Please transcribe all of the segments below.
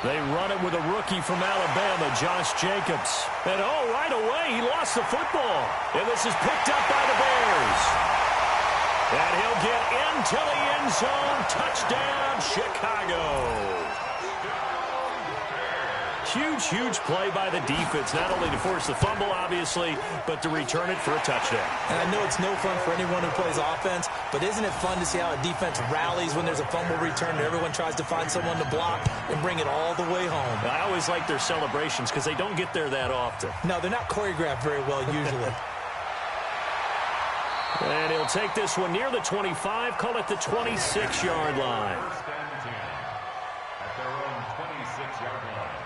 They run it with a rookie from Alabama, Josh Jacobs. And right away, he lost the football. And this is picked up by the Bears. And he'll get into the end zone. Touchdown, Chicago. Huge play by the defense, not only to force the fumble, obviously, but to return it for a touchdown. And I know it's no fun for anyone who plays offense, but isn't it fun to see how a defense rallies when there's a fumble return and everyone tries to find someone to block and bring it all the way home? I always like their celebrations because they don't get there that often. No, they're not choreographed very well usually. And he'll take this one near the 25, call it the 26-yard line. At their own 26-yard line.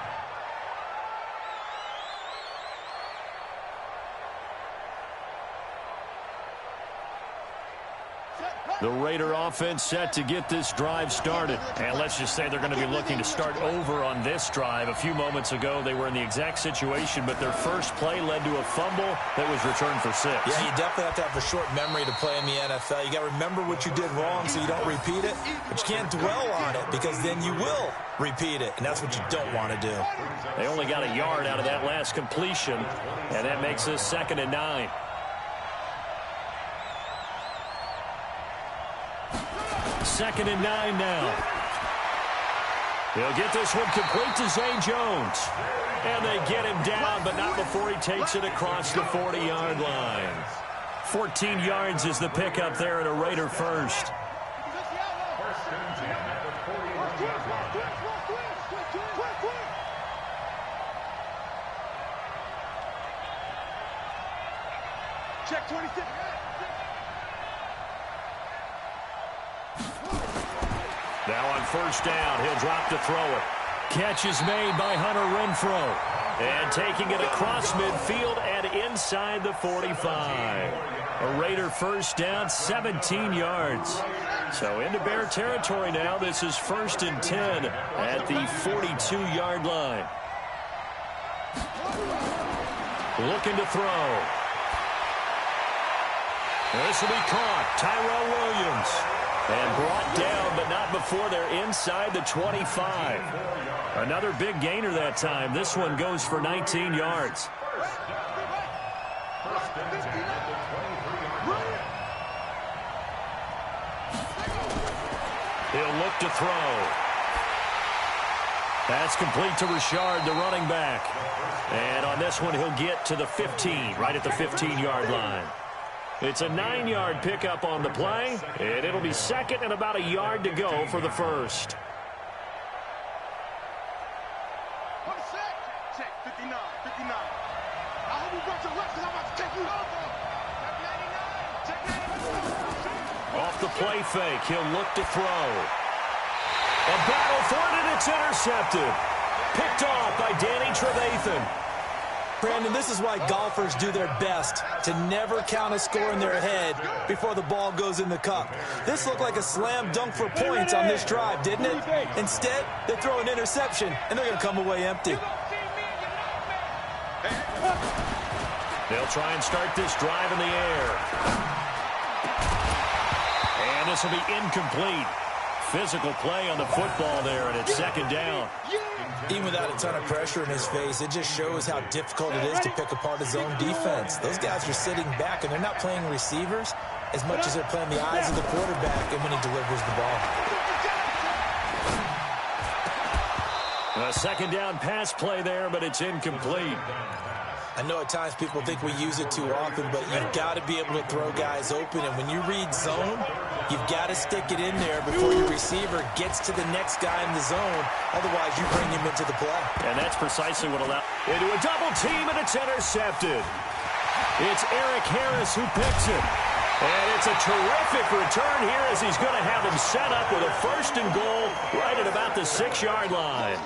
The Raider offense set to get this drive started. And let's just say they're going to be looking to start over on this drive. A few moments ago, they were in the exact situation, but their first play led to a fumble that was returned for 6. Yeah, you definitely have to have a short memory to play in the NFL. You got to remember what you did wrong so you don't repeat it, but you can't dwell on it because then you will repeat it, and that's what you don't want to do. They only got a yard out of that last completion, and that makes this 2nd and 9. Second and 9 now. He'll get this one complete to Zay Jones. And they get him down, but not before he takes it across the 40-yard line. 14 yards is the pickup there at a Raider first. Check 26. Now on first down, he'll drop to throw it. Catch is made by Hunter Renfrow. And taking it across midfield and inside the 45. A Raider first down, 17 yards. So into Bear territory now. This is 1st and 10 at the 42-yard line. Looking to throw. This will be caught. Tyrell Williams. And brought down, but not before they're inside the 25. Another big gainer that time. This one goes for 19 yards. He'll look to throw. That's complete to Richard, the running back. And on this one, he'll get to the 15, right at the 15-yard line. It's a 9-yard pickup on the play, and it'll be 2nd and about a yard to go for the first. Check 59. I hope you brought your left because I'm about to take you over. Check 99. Off the play fake, he'll look to throw. A battle for it, and it's intercepted. Picked off by Danny Trevathan. Brandon, this is why golfers do their best to never count a score in their head before the ball goes in the cup. This looked like a slam dunk for points on this drive, didn't it? Instead, they throw an interception, and they're going to come away empty. They'll try and start this drive in the air. And this will be incomplete. Physical play on the football there, and it's 2nd down. Even without a ton of pressure in his face, it just shows how difficult it is to pick apart his own defense. Those guys are sitting back, and they're not playing receivers as much as they're playing the eyes of the quarterback and when he delivers the ball. A 2nd down pass play there, but it's incomplete. I know at times people think we use it too often, but you've got to be able to throw guys open. And when you read zone, you've got to stick it in there before your receiver gets to the next guy in the zone. Otherwise, you bring him into the play. And that's precisely what allowed into a double team, and it's intercepted. It's Eric Harris who picks it. And it's a terrific return here as he's going to have him set up with a 1st and goal right at about the 6-yard line.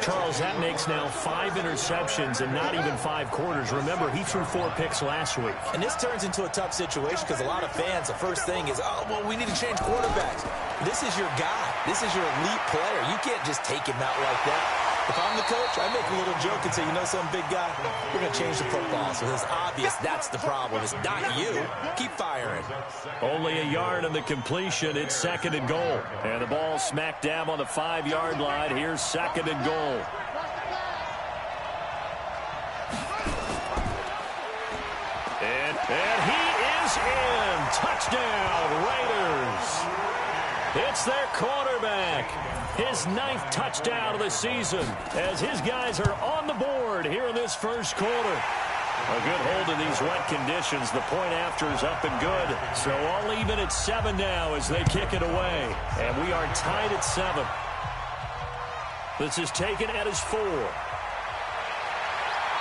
Charles, that makes now 5 interceptions and not even 5 quarters. Remember, he threw 4 picks last week. And this turns into a tough situation because a lot of fans, the first thing is, oh, well, we need to change quarterbacks. This is your guy. This is your elite player. You can't just take him out like that. If I'm the coach, I make a little joke and say, you know something, big guy? We're going to change the football. So it's obvious that's the problem. It's not you. Keep firing. Only a yard on the completion. It's 2nd and goal. And the ball smack dab on the 5-yard line. Here's 2nd and goal. And he is in. Touchdown, Raiders. It's their quarterback. His 9th touchdown of the season as his guys are on the board here in this first quarter. A good hold in these wet conditions. The point after is up and good. So all even at 7 now as they kick it away. And we are tied at 7. This is taken at his 4.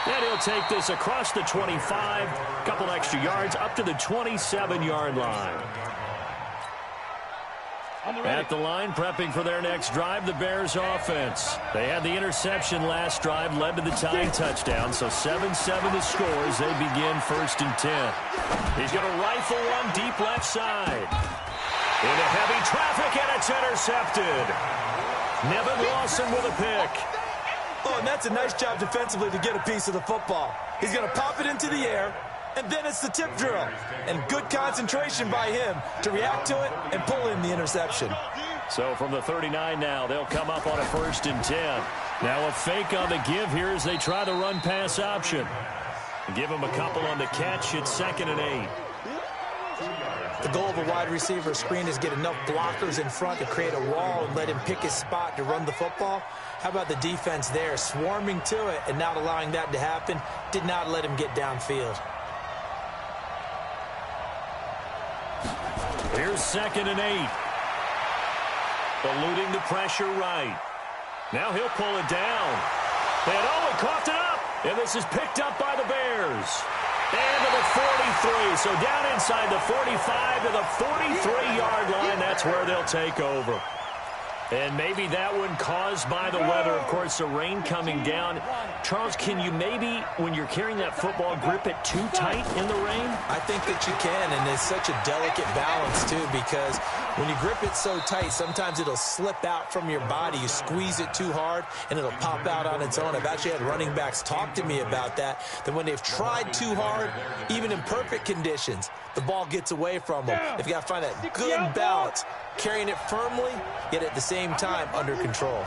And he'll take this across the 25, a couple extra yards, up to the 27-yard line. At the line, prepping for their next drive, the Bears offense. They had the interception last drive, led to the tying touchdown, so 7-7 the score as they begin 1st and 10. He's going to rifle one deep left side. Into heavy traffic, and it's intercepted. Nevin Lawson with a pick. Oh, and that's a nice job defensively to get a piece of the football. He's going to pop it into the air, and then it's the tip drill. And good concentration by him to react to it and pull in the interception. So from the 39 now, they'll come up on a 1st and 10. Now a fake on the give here as they try the run-pass option. Give him a couple on the catch. It's 2nd and 8. The goal of a wide receiver screen is get enough blockers in front to create a wall and let him pick his spot to run the football. How about the defense there, swarming to it and not allowing that to happen? Did not let him get downfield. Here's 2nd and 8. Eluding the pressure right. Now he'll pull it down. And he coughed it up. And this is picked up by the Bears. And to the 43. So down inside the 45 to the 43-yard line. That's where they'll take over. And maybe that one caused by the weather. Of course, the rain coming down. Charles, can you maybe, when you're carrying that football, grip it too tight in the rain? I think that you can, and it's such a delicate balance, too, because when you grip it so tight, sometimes it'll slip out from your body. You squeeze it too hard, and it'll pop out on its own. I've actually had running backs talk to me about that when they've tried too hard, even in perfect conditions, the ball gets away from them. They've got to find that good balance, carrying it firmly, yet at the same time under control.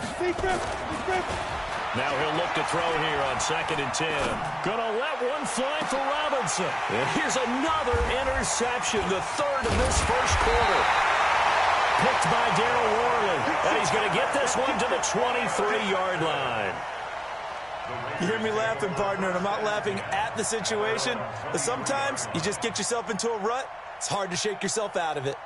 Now he'll look to throw here on 2nd and 10. Gonna let one fly for Robinson. And here's another interception, the 3rd in this first quarter. Picked by Darryl Worley. And he's going to get this one to the 23-yard line. You hear me laughing, partner, and I'm not laughing at the situation. But sometimes you just get yourself into a rut. It's hard to shake yourself out of it.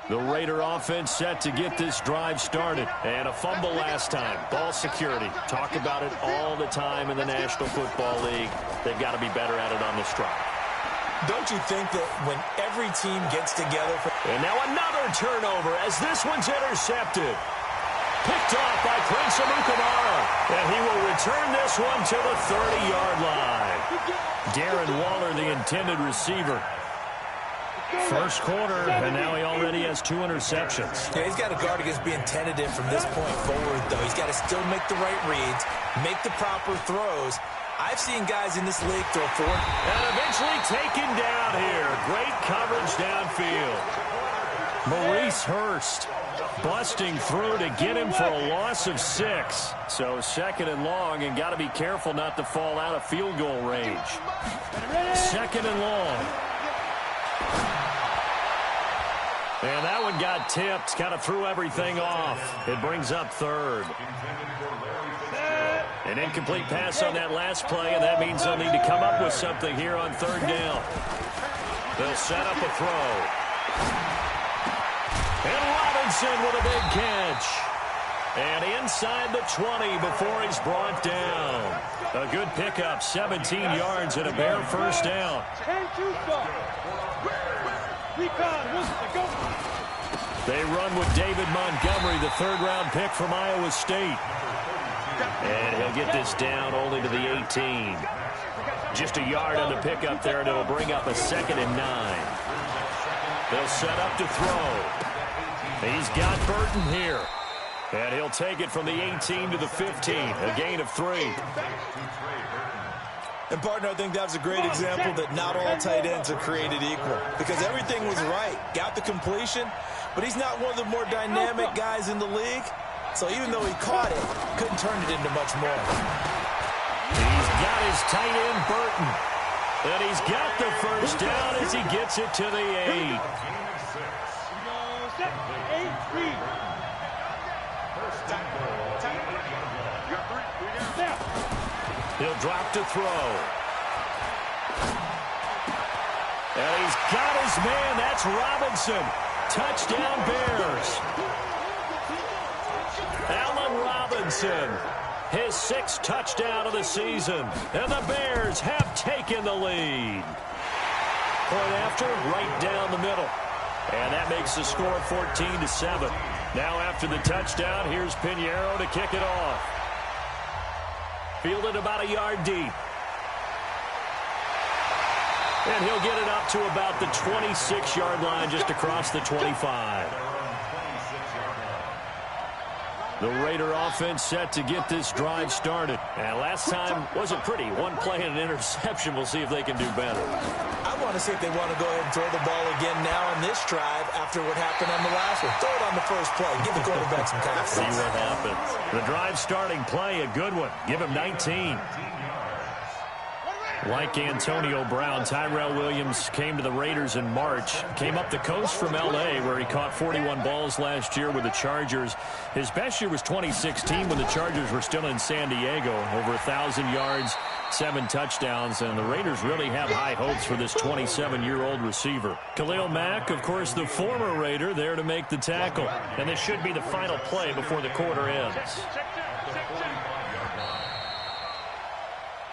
The Raider offense set to get this drive started. And a fumble last time. Ball security. Talk about it all the time in the National Football League. They've got to be better at it on this drive. Don't you think that when every team gets together... And now another turnover as this one's intercepted. Picked off by Prince Amukamara. And he will return this one to the 30-yard line. Darren Waller, the intended receiver. First quarter, and now he already has 2 interceptions. Yeah, he's got to guard against being tentative from this point forward, though. He's got to still make the right reads, make the proper throws. I've seen guys in this league throw 4. And eventually taken down here. Great coverage downfield. Maurice Hurst busting through to get him for a loss of 6. So 2nd and long, and got to be careful not to fall out of field goal range. 2nd and long. And that one got tipped, kind of threw everything off. It brings up 3rd. An incomplete pass on that last play, and that means they'll need to come up with something here on 3rd down. They'll set up a throw. And Robinson with a big catch. And inside the 20 before he's brought down. A good pickup, 17 yards and a Bear first down. They run with David Montgomery, the 3rd-round pick from Iowa State. And he'll get this down only to the 18. Just a yard on the pickup there, and it'll bring up a 2nd and 9. They'll set up to throw. He's got Burton here. And he'll take it from the 18 to the 15, a gain of 3. And, partner, I think that's a great example that not all tight ends are created equal because everything was right. Got the completion, but he's not one of the more dynamic guys in the league. So even though he caught it, couldn't turn it into much more. He's got his tight end, Burton. And he's got the first down as he gets it to the 8. He'll drop to throw. And he's got his man. That's Robinson. Touchdown, Bears. Allen Robinson, his 6th touchdown of the season. And the Bears have taken the lead. Point after, right down the middle. And that makes the score 14-7. Now after the touchdown, here's Pinheiro to kick it off. Fielded about a yard deep. And he'll get it up to about the 26-yard line, just across the 25. The Raider offense set to get this drive started. And last time wasn't pretty. One play and an interception. We'll see if they can do better. I want to see if they want to go ahead and throw the ball again now on this drive after what happened on the last one. Throw it on the first play. Give the quarterback some confidence. See what happens. The drive starting play, a good one. Give him 19. Like Antonio Brown, Tyrell Williams came to the Raiders in March. Came up the coast from L.A., where he caught 41 balls last year with the Chargers. His best year was 2016 when the Chargers were still in San Diego. Over 1,000 yards, 7 touchdowns, and the Raiders really have high hopes for this 27-year-old receiver. Khalil Mack, of course, the former Raider, there to make the tackle. And this should be the final play before the quarter ends.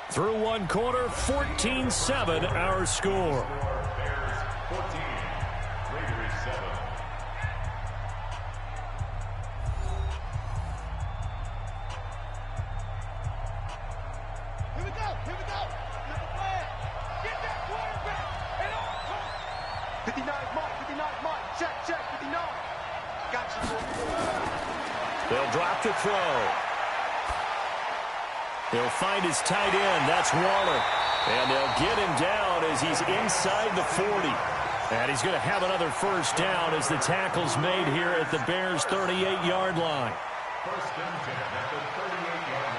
Through one quarter, 14-7 our score. Bears 14, Raiders 7. Here we go. Here we go. Get that quarterback. And on. 59 Mike. 59 Mike. Check. 59. Got you. They'll drop to throw. He'll find his tight end. That's Waller. And they'll get him down as he's inside the 40. And he's going to have another first down as the tackle's made here at the Bears' 38-yard line. First and 10 at the 38-yard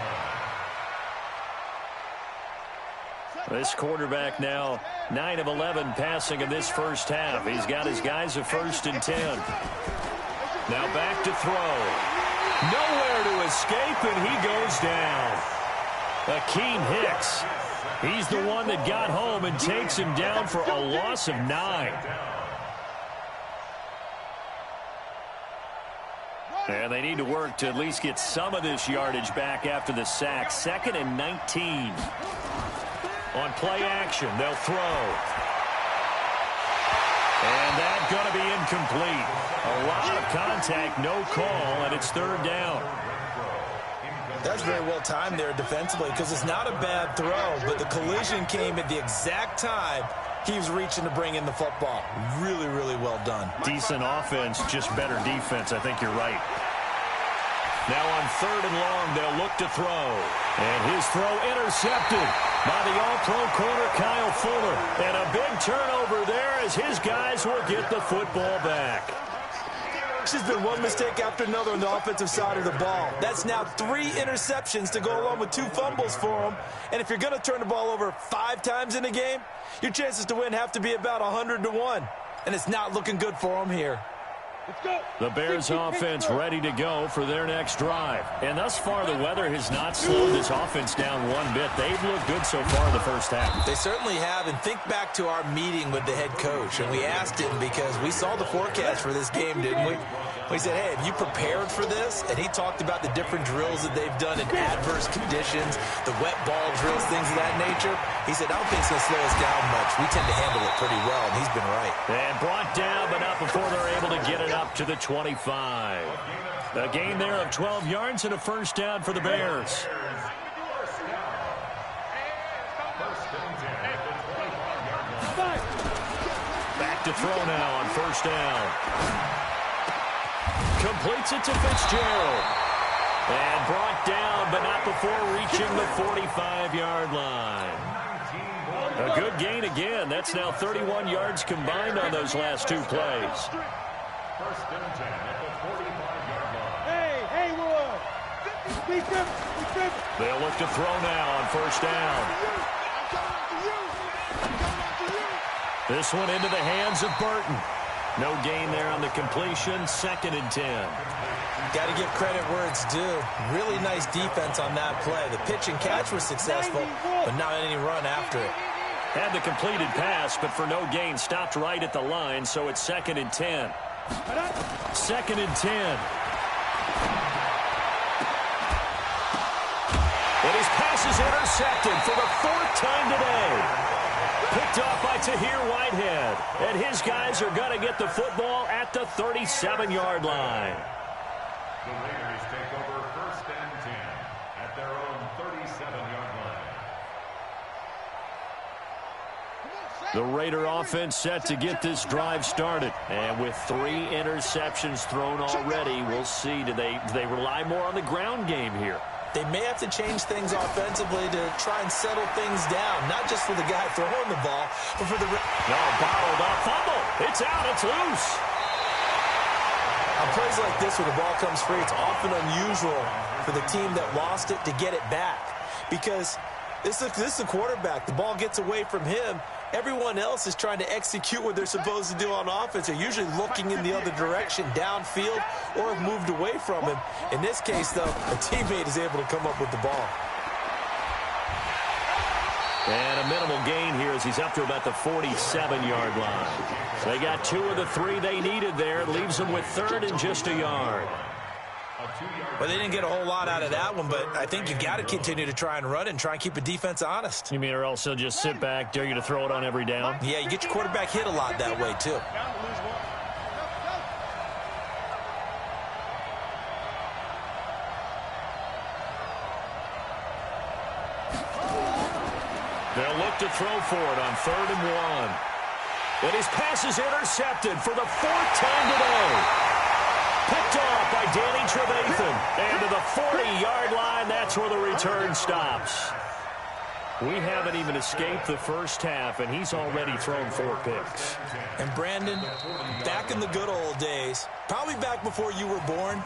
line. This quarterback now 9 of 11 passing in this first half. He's got his guys a 1st and 10. Now back to throw. Nowhere to escape, and he goes down. Akeem Hicks. He's the one that got home and takes him down for a loss of 9. And they need to work to at least get some of this yardage back after the sack. 2nd and 19. On play action, they'll throw. And that's going to be incomplete. A lot of contact, no call, and it's 3rd down. That's very well timed there defensively because it's not a bad throw, but the collision came at the exact time he was reaching to bring in the football. Really, really well done. Decent offense, just better defense. I think you're right. Now on 3rd and long, they'll look to throw. And his throw intercepted by the all-pro corner, Kyle Fuller. And a big turnover there as his guys will get the football back. There's been one mistake after another on the offensive side of the ball. That's now 3 interceptions to go along with 2 fumbles for him. And if you're going to turn the ball over 5 times in a game, your chances to win have to be about 100-1. And it's not looking good for him here. The Bears offense ready to go for their next drive. And thus far, the weather has not slowed this offense down one bit. They've looked good so far in the first half. They certainly have. And think back to our meeting with the head coach. And we asked him because we saw the forecast for this game, didn't we? We said, hey, have you prepared for this? And he talked about the different drills that they've done in adverse conditions, the wet ball drills, things of that nature. He said, I don't think it's going to slow us down much. We tend to handle it pretty well, and he's been right. And brought down, but not before they're able to get it up to the 25. A gain there of 12 yards and a first down for the Bears. Back to throw now on first down. Completes it to Fitzgerald. And brought down, but not before reaching the 45-yard line. A good gain again. That's now 31 yards combined on those last two plays. First and 10 at the 45-yard line. Hey, Wood. They'll look to throw now on first down. This one into the hands of Burton. No gain there on the completion. Second and 10. Got to give credit where it's due. Really nice defense on that play. The pitch and catch was successful, but not any run after it. Had the completed pass, but for no gain, stopped right at the line, so it's second and 10. Second and 10. And his pass is intercepted for the fourth time today. Picked off by Tahir Whitehead. And his guys are going to get the football at the 37-yard line. The Raiders take over first and 10 at their own 37-yard line. The Raider offense set to get this drive started. And with 3 interceptions thrown already, we'll see. Do they rely more on the ground game here? They may have to change things offensively to try and settle things down, not just for the guy throwing the ball, but for the... No, bottled up. Fumble. It's out. It's loose. On plays like this where the ball comes free, it's often unusual for the team that lost it to get it back. Because this is the quarterback. The ball gets away from him. Everyone else is trying to execute what they're supposed to do on offense. They're usually looking in the other direction, downfield, or have moved away from him. In this case, though, a teammate is able to come up with the ball. And a minimal gain here as he's up to about the 47-yard line. They got 2 of the 3 they needed there. It leaves them with third and just a yard. Well, they didn't get a whole lot out of that one, but I think you got to continue to try and run and try and keep a defense honest. You mean or else they'll just sit back, dare you to throw it on every down? Yeah, you get your quarterback hit a lot that way, too. They'll look to throw for it on 3rd and 1. And his pass is intercepted for the 4th time today. Picked off by Danny Trevathan. And to the 40-yard line, that's where the return stops. We haven't even escaped the first half, and he's already thrown 4 picks. And Brandon, back in the good old days, probably back before you were born,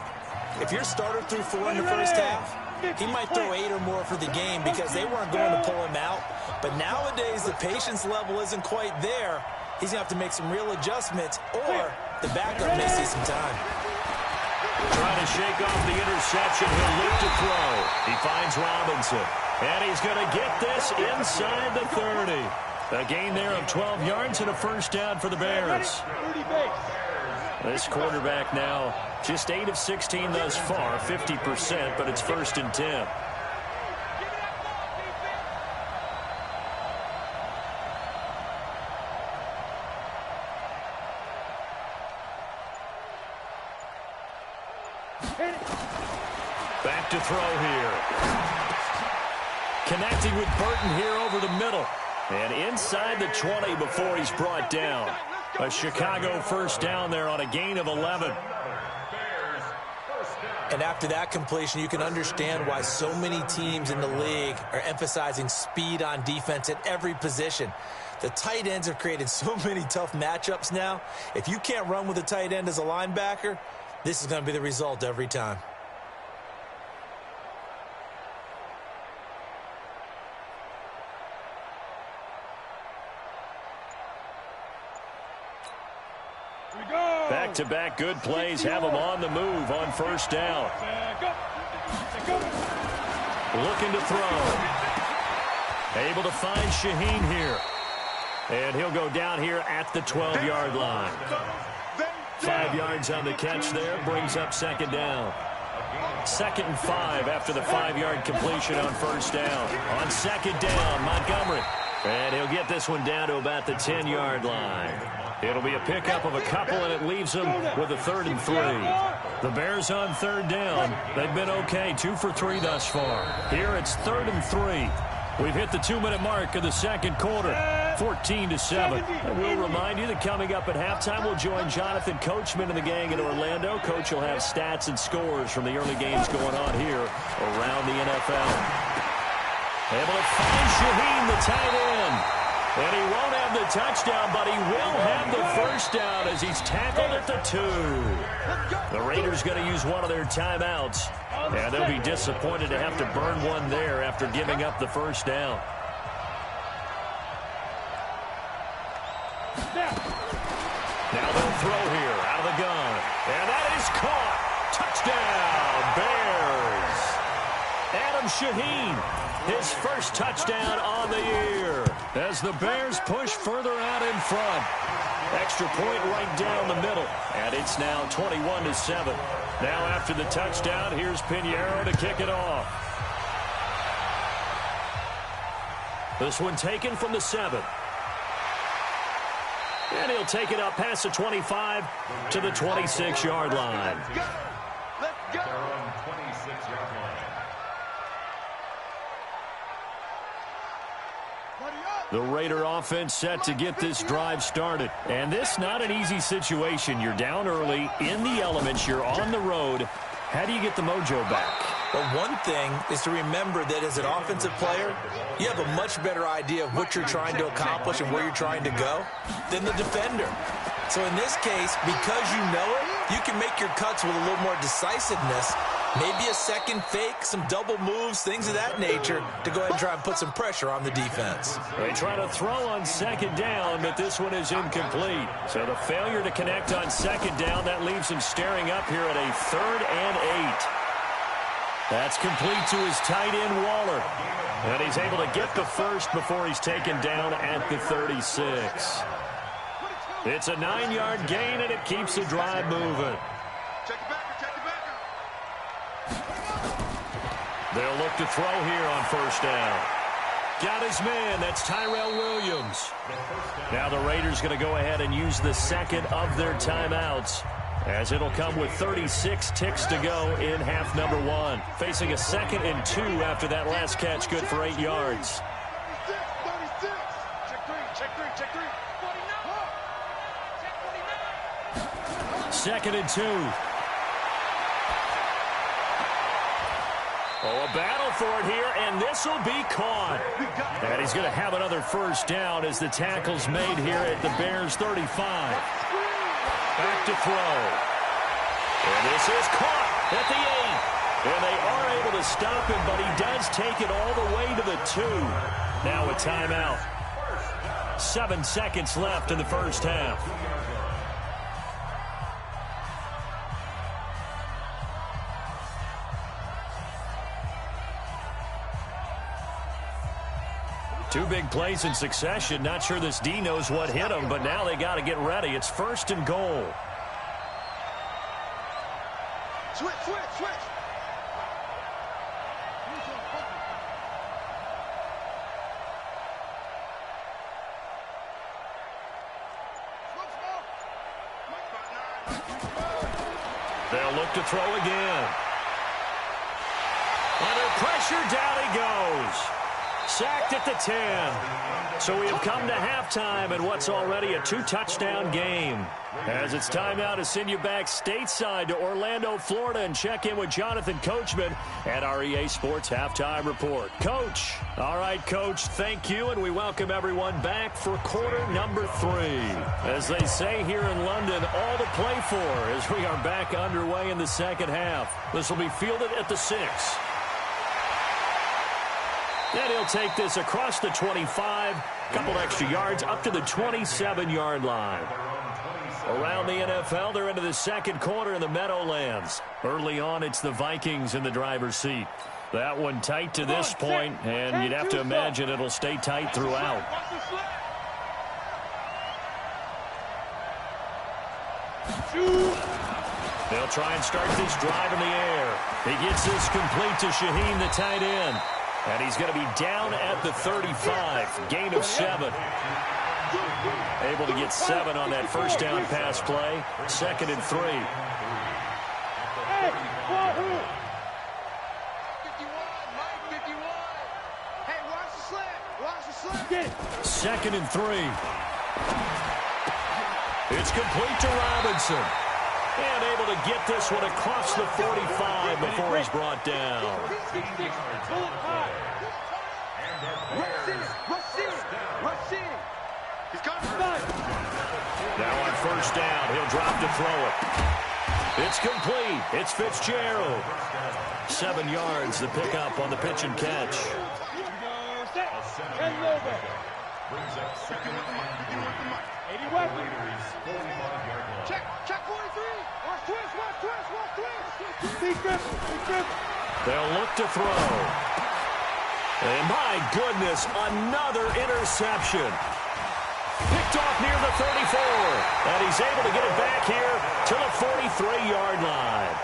if your starter threw 4 in the first half, he might throw 8 or more for the game because they weren't going to pull him out. But nowadays, the patience level isn't quite there. He's going to have to make some real adjustments, or the backup may see some time. Trying to shake off the interception. He'll look to throw. He finds Robinson. And he's going to get this inside the 30. A gain there of 12 yards and a first down for the Bears. This quarterback now just 8 of 16 thus far, 50%, but it's 1st and 10. Back to throw here. Connecting with Burton here over the middle. And inside the 20 before he's brought down. A Chicago first down there on a gain of 11. And after that completion, you can understand why so many teams in the league are emphasizing speed on defense at every position. The tight ends have created so many tough matchups now. If you can't run with a tight end as a linebacker, this is going to be the result every time. Back-to-back good plays have him on the move on first down. Looking to throw. Able to find Shaheen here. And he'll go down here at the 12-yard line. 5 yards on the catch there, brings up second down. 2nd and 5 after the 5-yard completion on first down. On second down, Montgomery. And he'll get this one down to about the 10-yard line. It'll be a pickup of a couple, and it leaves them with a 3rd and 3. The Bears on 3rd down. They've been okay, 2 for 3 thus far. Here it's 3rd and 3. We've hit the 2-minute mark of the second quarter. 14-7. And we'll remind you that coming up at halftime, we'll join Jonathan Coachman and the gang in Orlando. Coach will have stats and scores from the early games going on here around the NFL. Able to find Shaheen, the tight end. And he won't have the touchdown, but he will have the first down as he's tackled at the 2. The Raiders going to use one of their timeouts. And they'll be disappointed to have to burn one there after giving up the first down. Now they'll throw here out of the gun. And that is caught. Touchdown, Bears. Adam Shaheen, his first touchdown on the year as the Bears push further out in front. Extra point right down the middle. And it's now 21-7. Now after the touchdown, here's Pinheiro to kick it off. This one taken from the 7. And he'll take it up past the 25 to the 26-yard line. Let's go. Their own 26-yard line. The Raider offense set to get this drive started. And this not an easy situation. You're down early, in the elements, you're on the road. How do you get the mojo back? Well, one thing is to remember that as an offensive player, you have a much better idea of what you're trying to accomplish and where you're trying to go than the defender. So in this case, because you know it, you can make your cuts with a little more decisiveness. Maybe a second fake, some double moves, things of that nature to go ahead and try and put some pressure on the defense. They try to throw on second down, but this one is incomplete. So the failure to connect on second down, that leaves him staring up here at a 3rd and 8. That's complete to his tight end, Waller. And he's able to get the first before he's taken down at the 36. It's a 9-yard gain, and it keeps the drive moving. They'll look to throw here on first down. Got his man. That's Tyrell Williams. Now the Raiders going to go ahead and use the second of their timeouts, as it'll come with 36 ticks to go in half number 1. Facing a 2nd and 2 after that last catch, good for 8 yards. Second and 2. Oh, a battle for it here, and this will be caught. And he's going to have another first down as the tackle's made here at the Bears 35. Back to throw. And this is caught at the 8. And they are able to stop him, but he does take it all the way to the 2. Now a timeout. 7 seconds left in the first half. Two big plays in succession. Not sure this D knows what hit him, but now they got to get ready. It's 1st and goal. Switch. They'll look to throw again. Under pressure, down he goes. Sacked at the 10. So we have come to halftime in what's already a 2-touchdown game. As it's time now to send you back stateside to Orlando, Florida, and check in with Jonathan Coachman at our EA Sports Halftime Report. Coach. All right, Coach, thank you, and we welcome everyone back for quarter number 3. As they say here in London, all to play for as we are back underway in the second half. This will be fielded at the 6. And he'll take this across the 25, couple extra yards up to the 27-yard line. Around the NFL, they're into the second quarter in the Meadowlands. Early on, it's the Vikings in the driver's seat. That one tight to this point, and you'd have to imagine it'll stay tight throughout. They'll try and start this drive in the air. He gets this complete to Shaheen, the tight end. And he's going to be down at the 35. Gain of 7. Able to get 7 on that first down pass play. 2nd and 3. Hey, watch the slant. 2nd and 3. It's complete to Robinson. And able to get this one across the 45 before he's brought down. Now on 1st down, he'll drop to throw it. It's complete. It's Fitzgerald. 7 yards, the pickup on the pitch and catch. Brings up 2nd and 3. Check 43. Watch twist. Big grip. They'll look to throw. And my goodness, another interception. Picked off near the 34. And he's able to get it back here to the 43-yard line.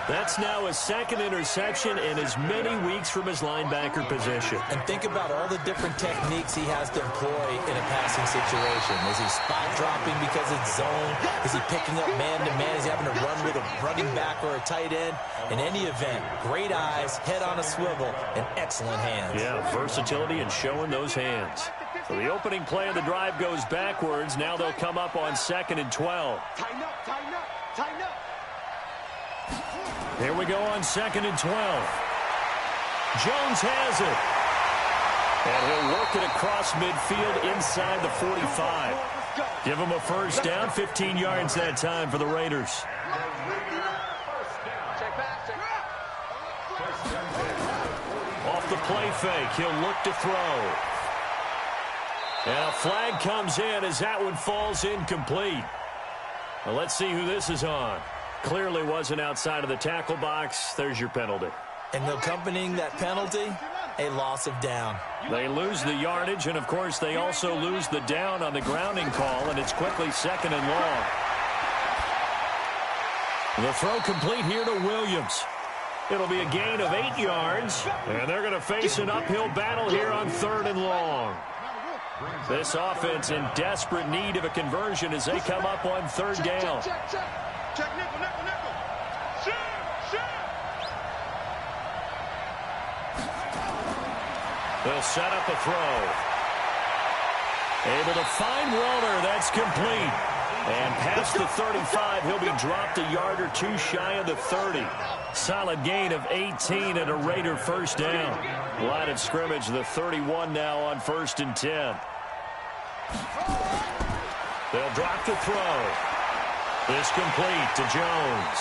That's now his 2nd interception in as many weeks from his linebacker position. And think about all the different techniques he has to employ in a passing situation. Is he spot dropping because it's zone? Is he picking up man-to-man? Is he having to run with a running back or a tight end? In any event, great eyes, head on a swivel, and excellent hands. Yeah, versatility and showing those hands. So the opening play of the drive goes backwards. Now they'll come up on 2nd and 12. Tighten up. Here we go on 2nd and 12. Jones has it. And he'll work it across midfield inside the 45. Give him a 1st down, 15 yards that time for the Raiders. Off the play fake, he'll look to throw. And a flag comes in as that one falls incomplete. Well, let's see who this is on. Clearly wasn't outside of the tackle box. There's your penalty. And accompanying that penalty, a loss of down. They lose the yardage, and, of course, they also lose the down on the grounding call, and it's quickly 2nd and long. The throw complete here to Williams. It'll be a gain of 8 yards, and they're going to face an uphill battle here on 3rd and long. This offense in desperate need of a conversion as they come up on 3rd down. Check nickel. They'll set up a throw. Able to find Warner. That's complete. And past the 35, he'll be dropped a yard or two shy of the 30. Solid gain of 18 and a Raider 1st down. Line of scrimmage, the 31 now on 1st and 10. They'll drop the throw. This complete to Jones.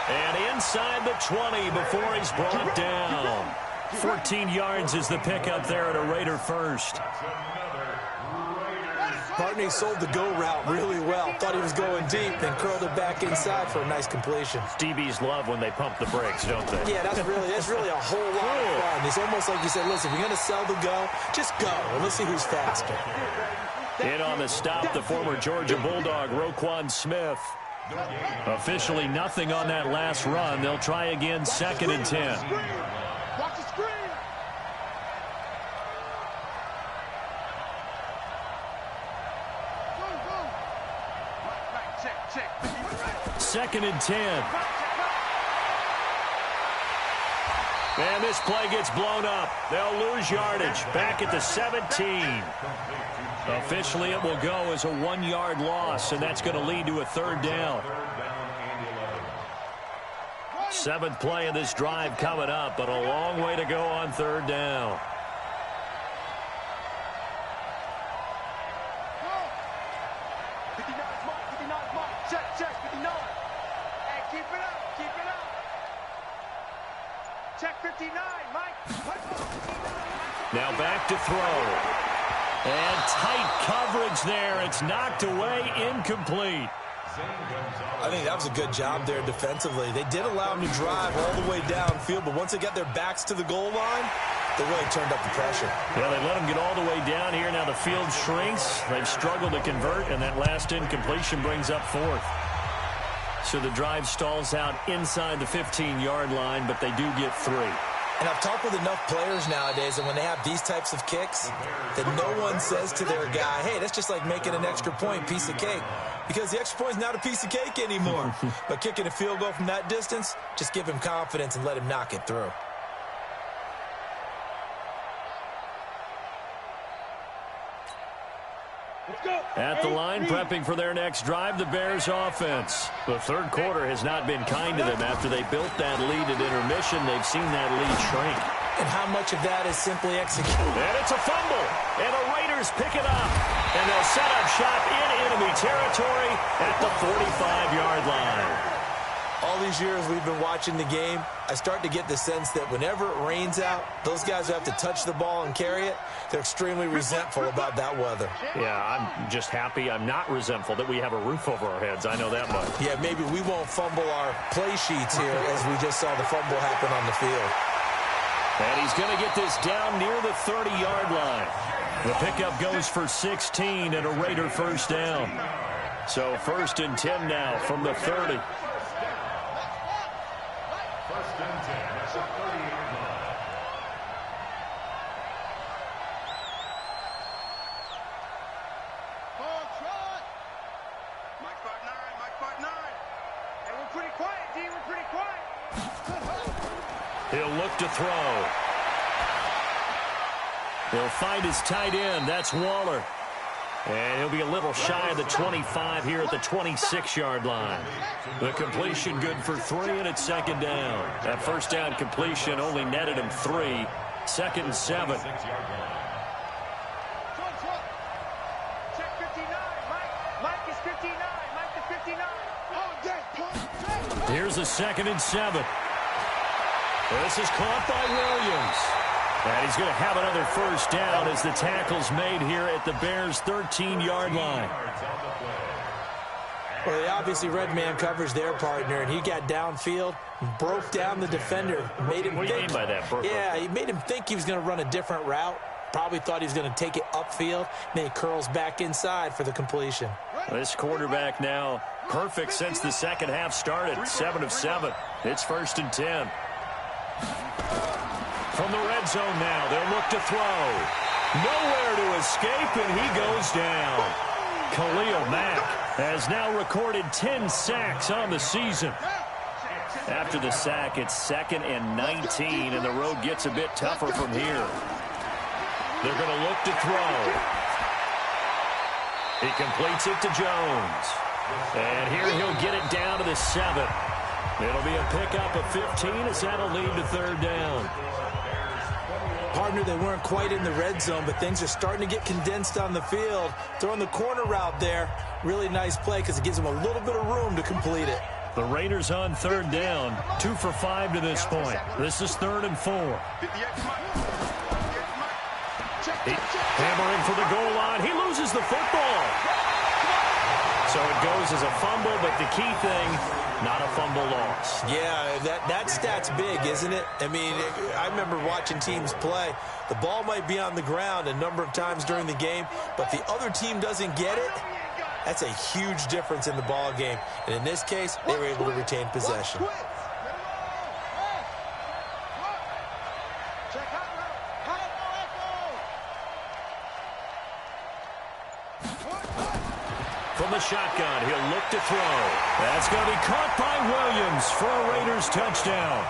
And inside the 20 before he's brought down. 14 yards is the pickup there at a Raider 1st. Partney sold the go route really well. Thought he was going deep, then curled it back inside for a nice completion. DBs love when they pump the brakes, don't they? Yeah, that's really a whole lot of fun. It's almost like you said, listen, if you're going to sell the go, just go, and let's see who's faster. In on the stop, the former Georgia Bulldog, Roquan Smith. Officially nothing on that last run. They'll try again, 2nd and 10. Watch the screen. 2nd and 10. And this play gets blown up. They'll lose yardage. Back at the 17. Officially, it will go as a 1-yard loss, and that's going to lead to a 3rd down. 7th play of this drive coming up, but a long way to go on 3rd down. Check, 59. Hey, keep it up. Check 59, Mike. Now back to throw. And tight coverage there. It's knocked away, incomplete. I think that was a good job there defensively. They did allow him to drive all the way downfield, but once they got their backs to the goal line, they really turned up the pressure. Yeah, they let him get all the way down here. Now the field shrinks. They've struggled to convert, and that last incompletion brings up 4th. So the drive stalls out inside the 15-yard line, but they do get 3. And I've talked with enough players nowadays that when they have these types of kicks, that no one says to their guy, hey, that's just like making an extra point, piece of cake. Because the extra point is not a piece of cake anymore. But kicking a field goal from that distance, just give him confidence and let him knock it through. At the line, prepping for their next drive, the Bears offense. The third quarter has not been kind to them. After they built that lead at intermission, they've seen that lead shrink. And how much of that is simply execution? And it's a fumble. And the Raiders pick it up. And they'll set up shop in enemy territory at the 45-yard line. All these years we've been watching the game, I start to get the sense that whenever it rains out, those guys who have to touch the ball and carry it, they're extremely resentful about that weather. Yeah, I'm just happy I'm not resentful that we have a roof over our heads. I know that much. Yeah, maybe we won't fumble our play sheets here as we just saw the fumble happen on the field. And he's going to get this down near the 30-yard line. The pickup goes for 16 and a Raider first down. So 1st and 10 now from the 30. He'll look to throw. He'll find his tight end. That's Waller. And he'll be a little shy of the 25 here at the 26-yard line. The completion good for 3, and it's 2nd down. That first down completion only netted him 3. 2nd and 7. Check 59. Mike is 59. Mike is 59. Here's a 2nd and 7. This is caught by Williams. And he's going to have another first down as the tackle's made here at the Bears' 13-yard line. Well, they obviously read man coverage their partner, and he got downfield, broke down the defender, made him What do you think. mean by that, Burko? Yeah, he made him think he was going to run a different route. Probably thought he was going to take it upfield. Then he curls back inside for the completion. This quarterback now perfect since the second half started. 7 of 7. It's 1st and 10. From the red zone now, they'll look to throw. Nowhere to escape, and he goes down. Khalil Mack has now recorded 10 sacks on the season. After the sack, it's 2nd and 19, and the road gets a bit tougher from here. They're going to look to throw. He completes it to Jones. And here he'll get it down to the 7. It'll be a pickup of 15 as that'll lead to 3rd down. Partner, they weren't quite in the red zone, but things are starting to get condensed on the field. Throwing the corner route there, really nice play because it gives them a little bit of room to complete it. The Raiders on 3rd down, 2 for 5 to this point. This is 3rd and 4. Hammering for the goal line. He loses the football. So it goes as a fumble, but the key thing, not a fumble loss. Yeah, that stat's big, isn't it? I mean, I remember watching teams play. The ball might be on the ground a number of times during the game, but the other team doesn't get it. That's a huge difference in the ball game. And in this case, they were able to retain possession. From the shotgun, he'll look to throw. That's going to be caught by Williams for a Raiders touchdown.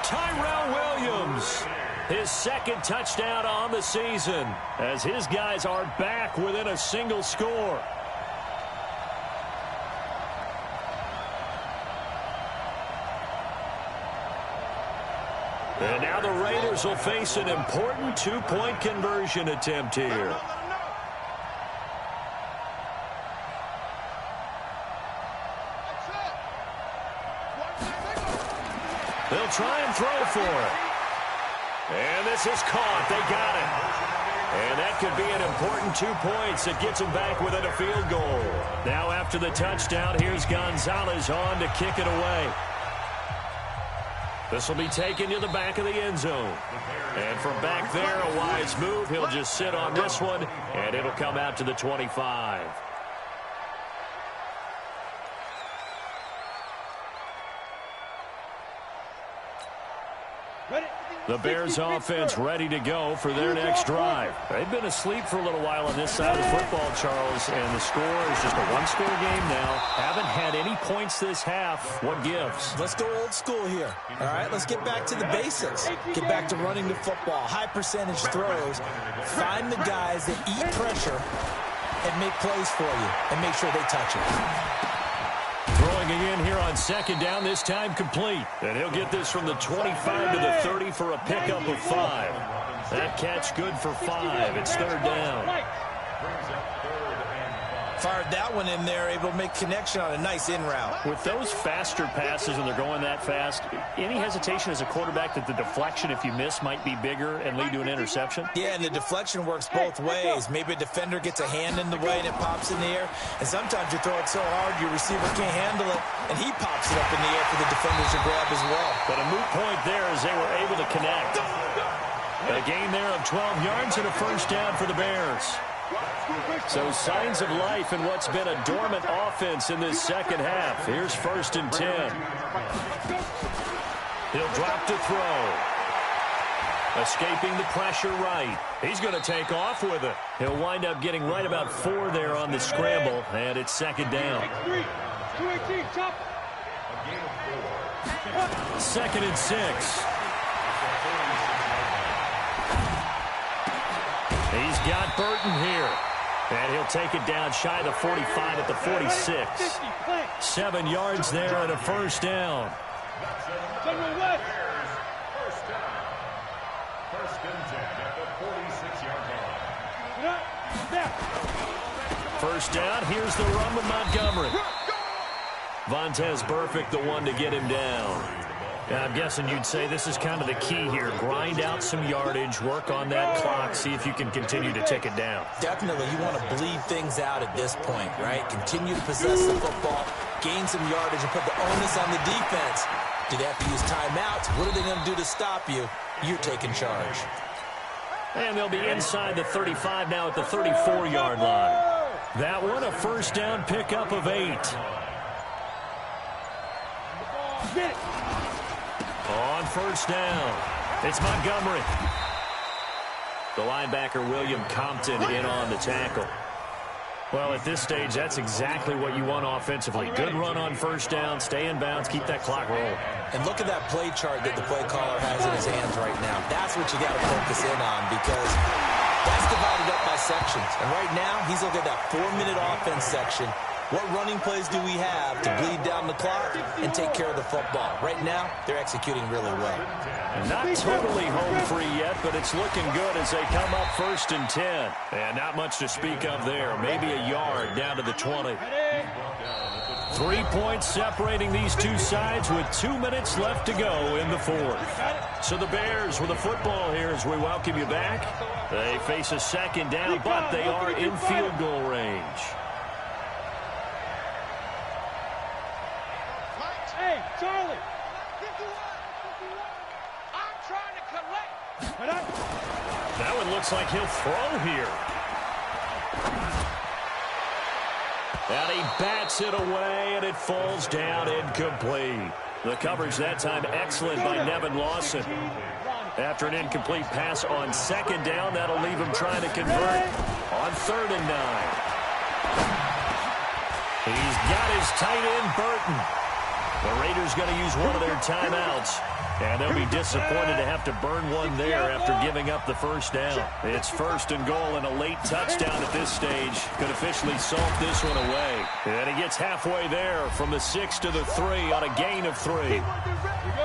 Tyrell Williams, his 2nd touchdown on the season, as his guys are back within a single score. And now the Raiders will face an important 2-point conversion attempt here. They'll try and throw for it. And this is caught. They got it. And that could be an important 2 points that gets them back within a field goal. Now after the touchdown, here's Gonzalez on to kick it away. This will be taken to the back of the end zone. And from back there, a wise move. He'll just sit on this one, and it'll come out to the 25. The Bears offense ready to go for their next drive. They've been asleep for a little while on this side of the football, Charles, and the score is just a one-score game now. Haven't had any points this half. What gives? Let's go old school here. All right, let's get back to the basics. Get back to running the football, high percentage throws, find the guys that eat pressure, and make plays for you and make sure they touch it. Throwing again here on second down, this time complete. And he'll get this from the 25 to the 30 for a pickup of 5. That catch good for 5. It's third down. Fired that one in there, able to make connection on a nice in route. With those faster passes and they're going that fast, any hesitation as a quarterback that the deflection, if you miss, might be bigger and lead to an interception? Yeah, and the deflection works both ways. Maybe a defender gets a hand in the way and it pops in the air. And sometimes you throw it so hard your receiver can't handle it, and he pops it up in the air for the defenders to grab as well. But a moot point there as they were able to connect. A gain there of 12 yards and a first down for the Bears. So signs of life in what's been a dormant offense in this second half. Here's 1st and 10. He'll drop to throw. Escaping the pressure right. He's going to take off with it. He'll wind up getting right about 4 there on the scramble, and it's second down. 2nd and 6. He's got Burton here. And he'll take it down shy of the 45 at the 46. 7 yards there and a first down. First down. 1st and 10 at the 46-yard line. First down. Here's the run with Montgomery. Vontaze Burfict, the one to get him down. I'm guessing you'd say this is kind of the key here. Grind out some yardage, work on that clock, see if you can continue to tick it down. Definitely, you want to bleed things out at this point, right? Continue to possess the football, gain some yardage, and put the onus on the defense. Do they have to use timeouts? What are they going to do to stop you? You're taking charge. And they'll be inside the 35 now at the 34-yard line. That one, a first down pickup of 8. On first down, it's Montgomery. The linebacker, William Compton, in on the tackle. Well, at this stage, that's exactly what you want offensively. Good run on first down, stay in bounds, keep that clock rolling. And look at that play chart that the play caller has in his hands right now. That's what you got to focus in on, because that's divided up by sections. And right now, he's looking at that 4-minute offense section. What running plays do we have to bleed down the clock and take care of the football? Right now, they're executing really well. Not totally home free yet, but it's looking good as they come up 1st and 10. And not much to speak of there. Maybe a yard down to the 20. 3 points separating these two sides with 2 minutes left to go in the 4th. So the Bears with the football here as we welcome you back. They face a second down, but they are in field goal range. Hey, Charlie. I'm trying to collect. That one looks like he'll throw here. And he bats it away, and it falls down incomplete. The coverage that time excellent by Nevin Lawson. After an incomplete pass on second down, that'll leave him trying to convert on 3rd and 9. He's got his tight end, Burton. The Raiders going to use one of their timeouts, and they'll be disappointed to have to burn one there after giving up the first down. It's 1st and goal, and a late touchdown at this stage could officially salt this one away. And he gets halfway there from the 6 to the 3 on a gain of 3.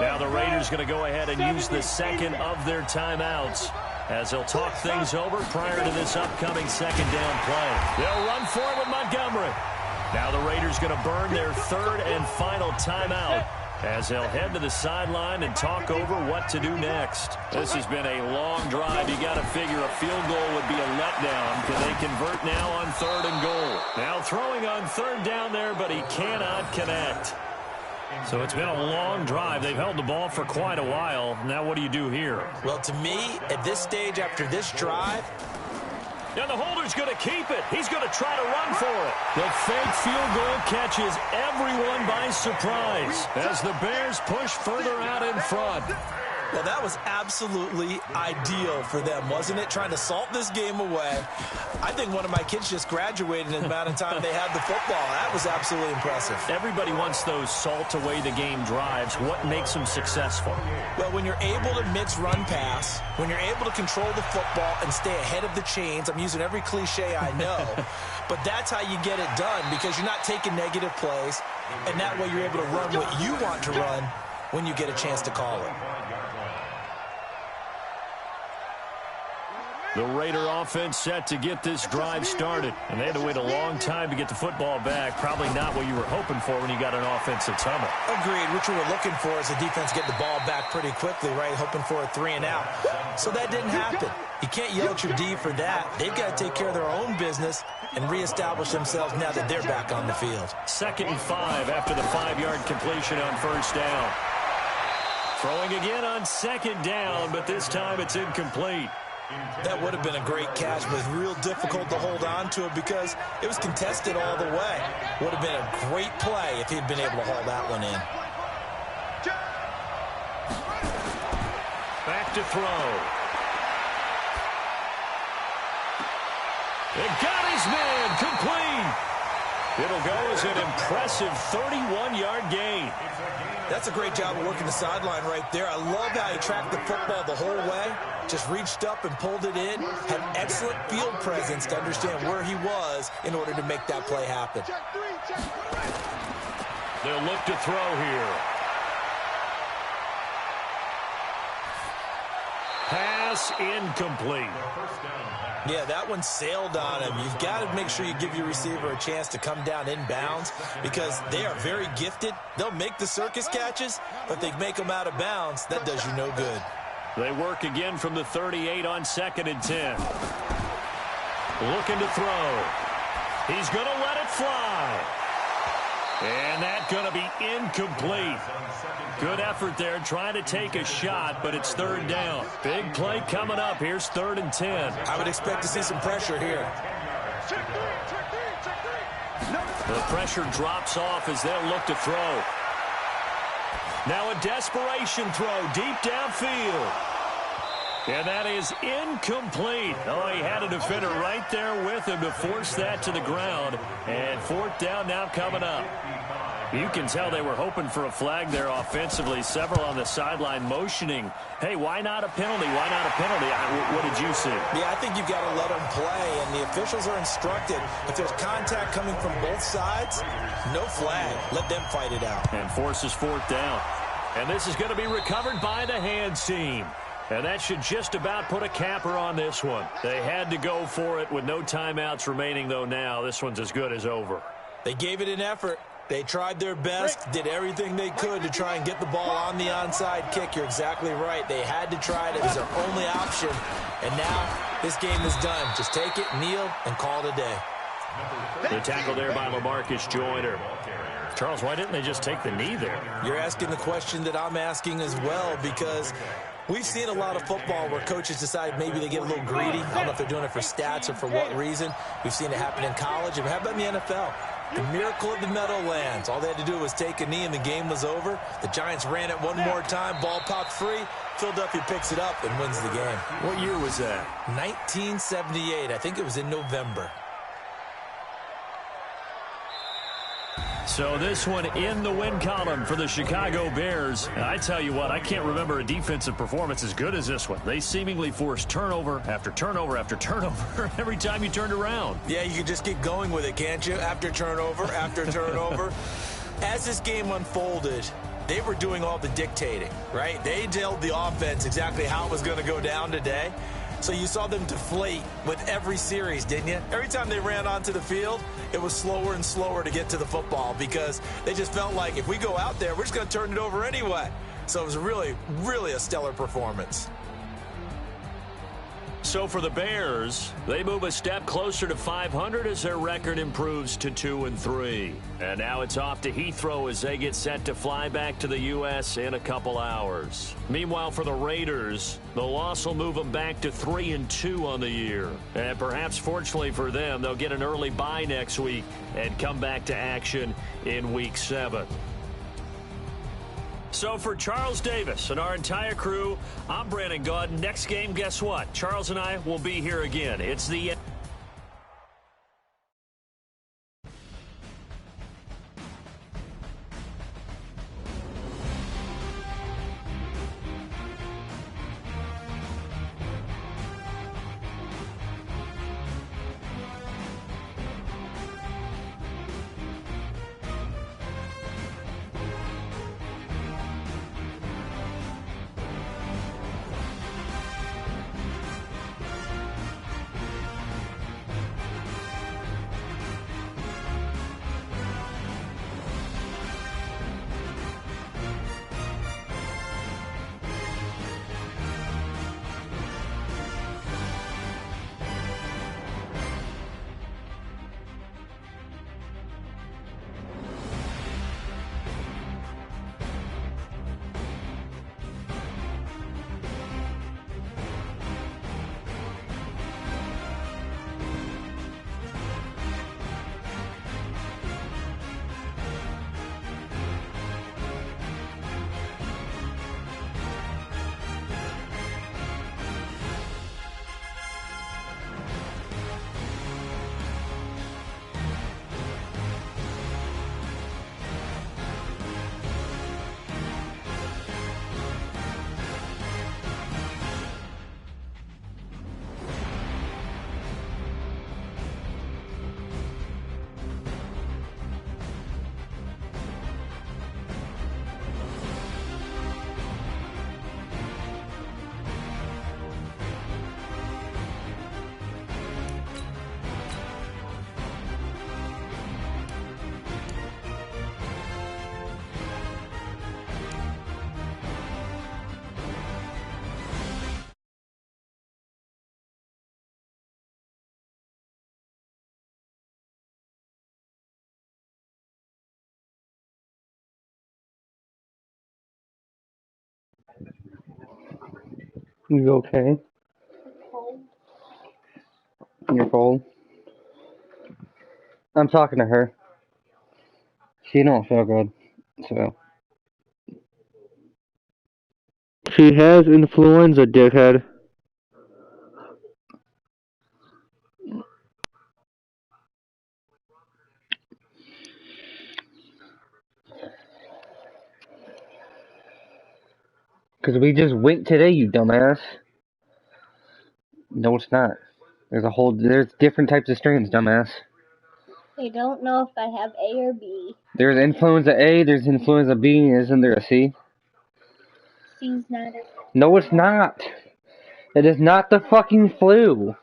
Now the Raiders going to go ahead and use the second of their timeouts as they'll talk things over prior to this upcoming second down play. They'll run for it with Montgomery. Now the Raiders going to burn their 3rd and final timeout as they'll head to the sideline and talk over what to do next. This has been a long drive. You got to figure a field goal would be a letdown. Can they convert now on 3rd and goal? Now throwing on 3rd down there, but he cannot connect. So it's been a long drive. They've held the ball for quite a while. Now what do you do here? Well, to me, at this stage after this drive, and the holder's going to keep it. He's going to try to run for it. The fake field goal catches everyone by surprise as the Bears push further out in front. Well, that was absolutely ideal for them, wasn't it? Trying to salt this game away. I think one of my kids just graduated in the amount of time they had the football. That was absolutely impressive. Everybody wants those salt away the game drives. What makes them successful? Well, when you're able to mix run pass, when you're able to control the football and stay ahead of the chains, I'm using every cliche I know, but that's how you get it done because you're not taking negative plays, and that way you're able to run what you want to run when you get a chance to call it. The Raider offense set to get this drive started. And they had to wait a long time to get the football back. Probably not what you were hoping for when you got an offensive tunnel. Agreed. What you were looking for is the defense getting the ball back pretty quickly, right? Hoping for a 3 and out. So that didn't happen. You can't yell at your D for that. They've got to take care of their own business and reestablish themselves now that they're back on the field. 2nd and 5 after the 5-yard completion on 1st down. Throwing again on 2nd down, but this time it's incomplete. That would have been a great catch, but it's real difficult to hold on to it because it was contested all the way. Would have been a great play if he'd been able to haul that one in. Back to throw. It got his man complete. It'll go as an impressive 31-yard gain. That's a great job of working the sideline right there. I love how he tracked the football the whole way. Just reached up and pulled it in. Had excellent field presence to understand where he was in order to make that play happen. They'll look to throw here. Pass incomplete. Yeah, that one sailed on him. You've got to make sure you give your receiver a chance to come down inbounds because they are very gifted. They'll make the circus catches, but they make them out of bounds. That does you no good. They work again from the 38 on 2nd and 10. Looking to throw. He's going to let it fly. And that's going to be incomplete. Good effort there trying to take a shot, but it's 3rd down. Big play coming up. Here's 3rd and 10. I would expect to see some pressure here. The pressure drops off as they'll look to throw. Now a desperation throw deep downfield. And that is incomplete. Oh, he had a defender right there with him to force that to the ground. And 4th down now coming up. You can tell they were hoping for a flag there offensively. Several on the sideline motioning. Hey, why not a penalty? Why not a penalty? What did you see? Yeah, I think you've got to let them play, and the officials are instructed. If there's contact coming from both sides, no flag. Let them fight it out. And forces 4th down. And this is going to be recovered by the hands team. And that should just about put a capper on this one. They had to go for it with no timeouts remaining, though now. This one's as good as over. They gave it an effort. They tried their best, did everything they could to try and get the ball on the onside kick. You're exactly right. They had to try it. It was their only option. And now this game is done. Just take it, kneel, and call it a day. The tackle there by LaMarcus Joyner. Charles, why didn't they just take the knee there? You're asking the question that I'm asking as well because we've seen a lot of football where coaches decide maybe they get a little greedy. I don't know if they're doing it for stats or for what reason. We've seen it happen in college. And how about in the NFL? The miracle of the Meadowlands. All they had to do was take a knee and the game was over. The Giants ran it one more time. Ball popped free. Philadelphia picks it up and wins the game. What year was that? 1978. I think it was in November. So this one in the win column for the Chicago Bears. And I tell you what, I can't remember a defensive performance as good as this one. They seemingly forced turnover after turnover after turnover every time you turned around. Yeah, you can just keep going with it, can't you? After turnover, after turnover. As this game unfolded, they were doing all the dictating, right? They told the offense exactly how it was going to go down today. So you saw them deflate with every series, didn't you? Every time they ran onto the field, it was slower and slower to get to the football because they just felt like if we go out there, we're just going to turn it over anyway. So it was really, really a stellar performance. So for the Bears, they move a step closer to 500 as their record improves to 2-3. And now it's off to Heathrow as they get set to fly back to the U.S. in a couple hours. Meanwhile, for the Raiders, the loss will move them back to 3-2 on the year. And perhaps fortunately for them, they'll get an early bye next week and come back to action in Week 7. So for Charles Davis and our entire crew, I'm Brandon Gaud. Next game, guess what? Charles and I will be here again. It's the... You okay? You're cold? I'm talking to her. She don't feel good, so. She has influenza, dickhead. Cause we just went today, you dumbass. No, it's not. There's different types of strains, dumbass. They don't know if I have A or B. There's influenza A, there's influenza B, isn't there a C? C's not a... No, it's not. It is not the fucking flu.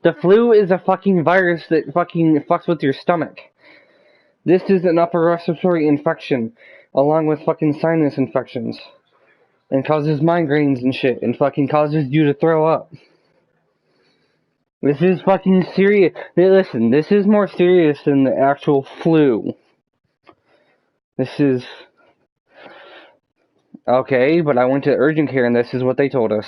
The flu is a fucking virus that fucking fucks with your stomach. This is an upper respiratory infection, along with fucking sinus infections. And causes migraines and shit, and fucking causes you to throw up. This is fucking serious. Hey, listen, this is more serious than the actual flu. This is... Okay, but I went to urgent care and this is what they told us.